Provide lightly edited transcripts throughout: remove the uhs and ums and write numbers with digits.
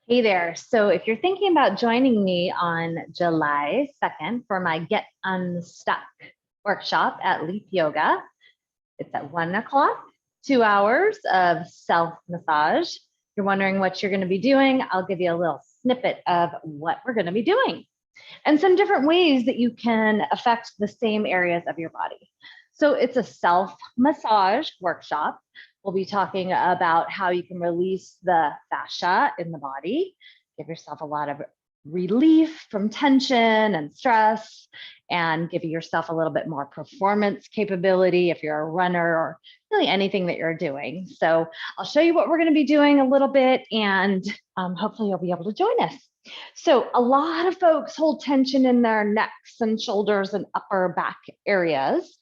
Hey there. So if you're thinking about joining me on July 2nd for my Get Unstuck workshop at Leap Yoga, it's at 1 o'clock, 2 hours of self-massage. You're wondering what you're going to be doing. I'll give you a little snippet of what we're going to be doing and some different ways that you can affect the same areas of your body. So it's a self-massage workshop. We'll be talking about how you can release the fascia in the body, give yourself a lot of relief from tension and stress, and give yourself a little bit more performance capability if you're a runner or really anything that you're doing. So I'll show you what we're going to be doing a little bit, and hopefully you'll be able to join us. So a lot of folks hold tension in their necks and shoulders and upper back areas.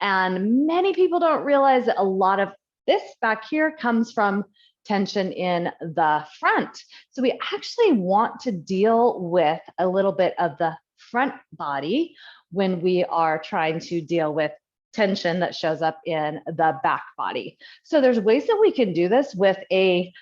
And many people don't realize that a lot of this back here comes from tension in the front. So we actually want to deal with a little bit of the front body when we are trying to deal with tension that shows up in the back body. So there's ways that we can do this with a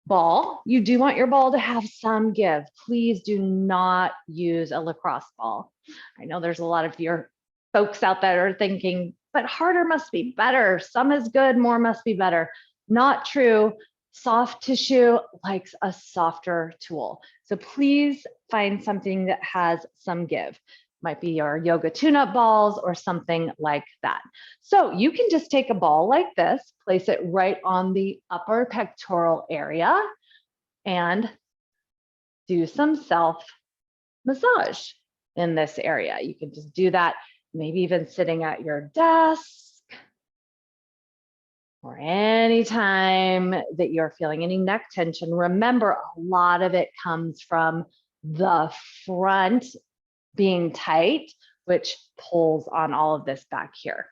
ball. You do want your ball to have some give. Please do not use a lacrosse ball. I know there's a lot of your folks out there are thinking, but harder must be better. Some is good, more must be better. Not true. Soft tissue likes a softer tool. So please find something that has some give. Might be your yoga tune-up balls or something like that. So you can just take a ball like this, place it right on the upper pectoral area, and do some self-massage in this area. You can just do that, maybe even sitting at your desk or anytime that you're feeling any neck tension. Remember, a lot of it comes from the front being tight, which pulls on all of this back here.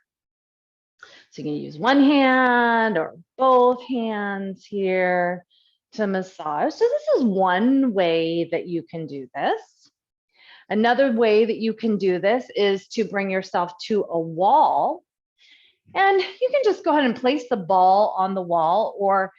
So you can use one hand or both hands here to massage. So this is one way that you can do this. Another way that you can do this is to bring yourself to a wall, and you can just go ahead and place the ball on the wall, or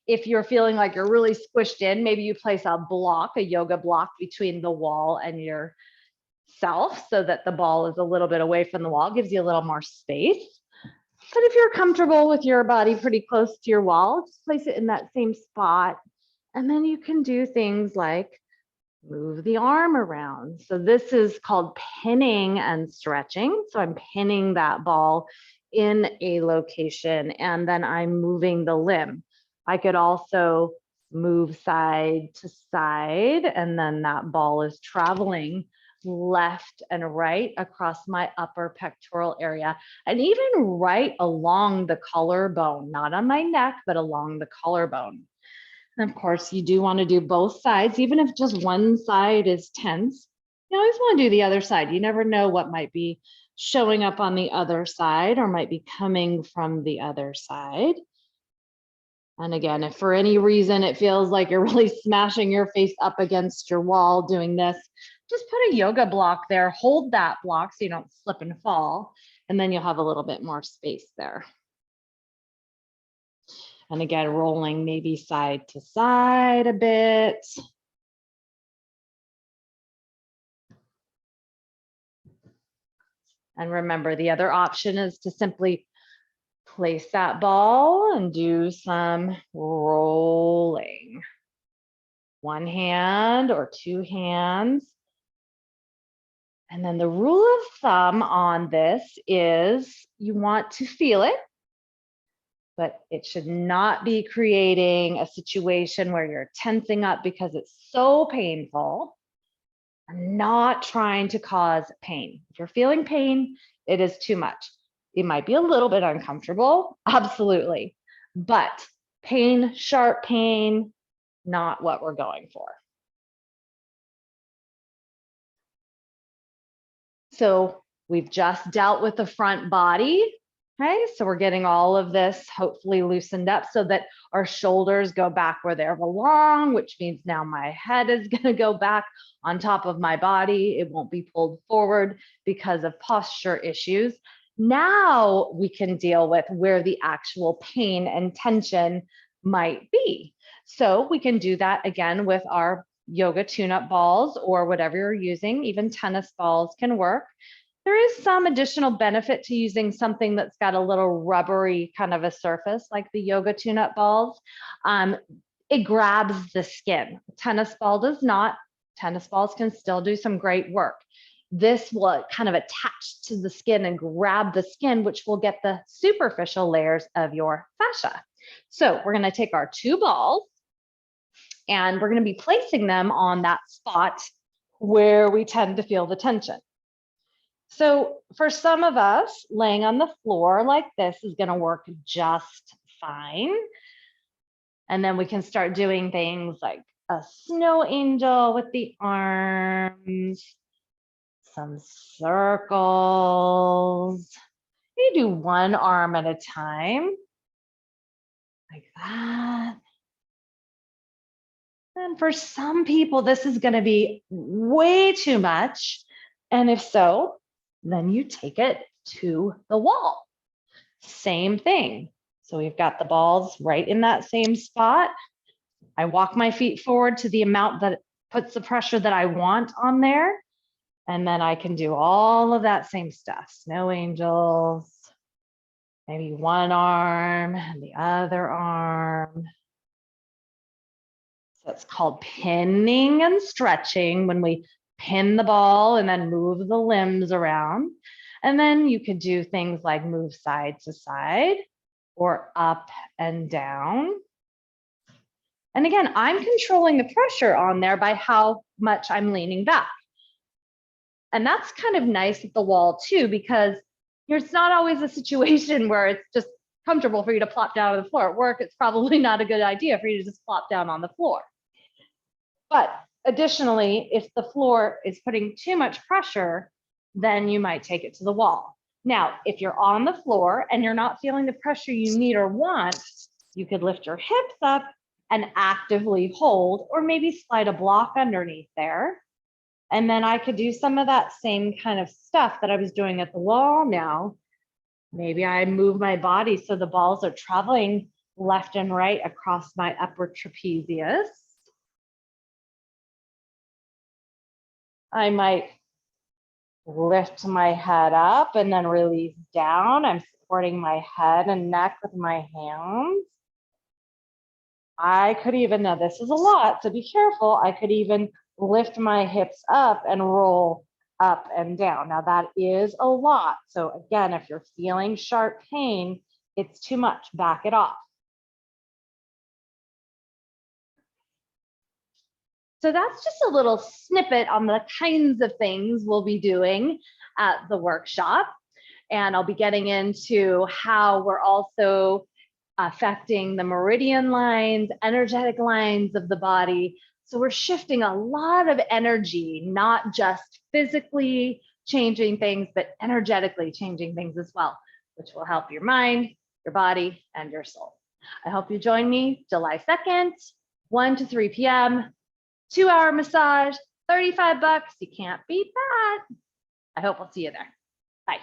if you're feeling like you're really squished in, maybe you place a block, a yoga block between the wall and yourself so that the ball is a little bit away from the wall, gives you a little more space. But if you're comfortable with your body pretty close to your wall, just place it in that same spot. And then you can do things like move the arm around. So this is called pinning and stretching. So I'm pinning that ball in a location and then I'm moving the limb. I could also move side to side and then that ball is traveling left and right across my upper pectoral area and even right along the collarbone, not on my neck, but along the collarbone. And of course, you do want to do both sides, even if just one side is tense. You always want to do the other side. You never know what might be showing up on the other side or might be coming from the other side. And again, if for any reason it feels like you're really smashing your face up against your wall doing this, just put a yoga block there, hold that block so you don't slip and fall, and then you'll have a little bit more space there. And again, rolling maybe side to side a bit. And remember, the other option is to simply place that ball and do some rolling. One hand or two hands. And then the rule of thumb on this is you want to feel it, but it should not be creating a situation where you're tensing up because it's so painful. I'm not trying to cause pain. If you're feeling pain, it is too much. It might be a little bit uncomfortable, absolutely, but pain, sharp pain, not what we're going for. So we've just dealt with the front body. Okay, so we're getting all of this hopefully loosened up so that our shoulders go back where they belong, which means now my head is going to go back on top of my body. It won't be pulled forward because of posture issues. Now we can deal with where the actual pain and tension might be. So we can do that again with our yoga tune-up balls or whatever you're using. Even tennis balls can work. There is some additional benefit to using something that's got a little rubbery kind of a surface like the yoga tune-up balls. It grabs the skin. Tennis ball does not. Tennis balls can still do some great work. This will kind of attach to the skin and grab the skin, which will get the superficial layers of your fascia. So we're going to take our two balls and we're going to be placing them on that spot where we tend to feel the tension. So for some of us, laying on the floor like this is going to work just fine. And then we can start doing things like a snow angel with the arms, some circles. You do one arm at a time, like that. And for some people, this is going to be way too much. And if so, then you take it to the wall. Same thing. So we've got the balls right in that same spot. I walk my feet forward to the amount that puts the pressure that I want on there. And then I can do all of that same stuff. Snow angels, maybe one arm and the other arm. So it's called pinning and stretching when we pin the ball and then move the limbs around. And then you could do things like move side to side or up and down. And again, I'm controlling the pressure on there by how much I'm leaning back. And that's kind of nice at the wall too, because it's not always a situation where it's just comfortable for you to plop down on the floor. At work, it's probably not a good idea for you to just plop down on the floor. But additionally, if the floor is putting too much pressure, then you might take it to the wall. Now, if you're on the floor and you're not feeling the pressure you need or want, you could lift your hips up and actively hold, or maybe slide a block underneath there. And then I could do some of that same kind of stuff that I was doing at the wall now. Maybe I move my body so the balls are traveling left and right across my upper trapezius. I might lift my head up and then release down. I'm supporting my head and neck with my hands. I could even, now this is a lot, so be careful. I could even lift my hips up and roll up and down. Now that is a lot. So again, if you're feeling sharp pain, it's too much, back it off. So that's just a little snippet on the kinds of things we'll be doing at the workshop. And I'll be getting into how we're also affecting the meridian lines, energetic lines of the body. So we're shifting a lot of energy, not just physically changing things, but energetically changing things as well, which will help your mind, your body, and your soul. I hope you join me July 2nd, 1 to 3 p.m., 2-hour massage, $35. You can't beat that. I hope I'll see you there. Bye.